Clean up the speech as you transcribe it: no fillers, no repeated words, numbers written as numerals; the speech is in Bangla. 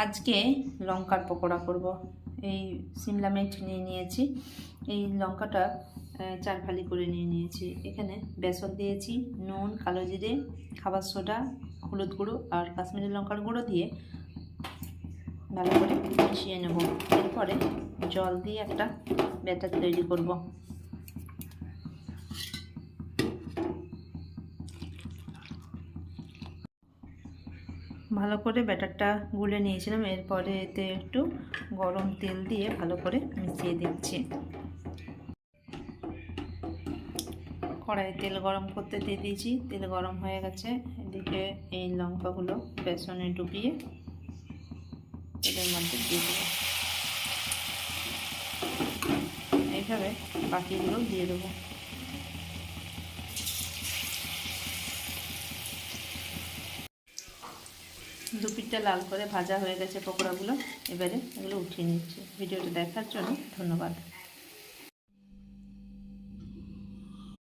আজকে লঙ্কার পকোড়া করব। এই সিমলা মির্চ নিয়ে নিয়েছি, এই লঙ্কাটা 4 ফালি করে নিয়েছি। এখানে বেসন দিয়েছি, নুন, কালো জিরে, খাবার সোডা, হলুদ গুঁড়ো আর কাশ্মীরি লঙ্কার গুঁড়ো দিয়ে ভালো করে মিশিয়ে নেব। এরপরে জল দিয়ে একটা ব্যাটার তৈরি করব। ভালো করে ব্যাটারটা গুলে নিয়েছিলাম। এরপরে এতে একটু গরম তেল দিয়ে ভালো করে মিশিয়ে দিচ্ছি। কড়াইয়ে তেল গরম করতে দিয়ে দিয়েছি, তেল গরম হয়ে গেছে। এদিকে এই লঙ্কাগুলো বেসনে ডুবিয়ে তেলের মধ্যে দিয়ে দেবো। এইভাবে বাকিগুলো দিয়ে দেবো। দুপিঠটা লাল করে ভাজা হয়ে গেছে পকোড়াগুলো। এবারে এগুলো উঠিয়ে নিচ্ছি। ভিডিওটা দেখার জন্য ধন্যবাদ।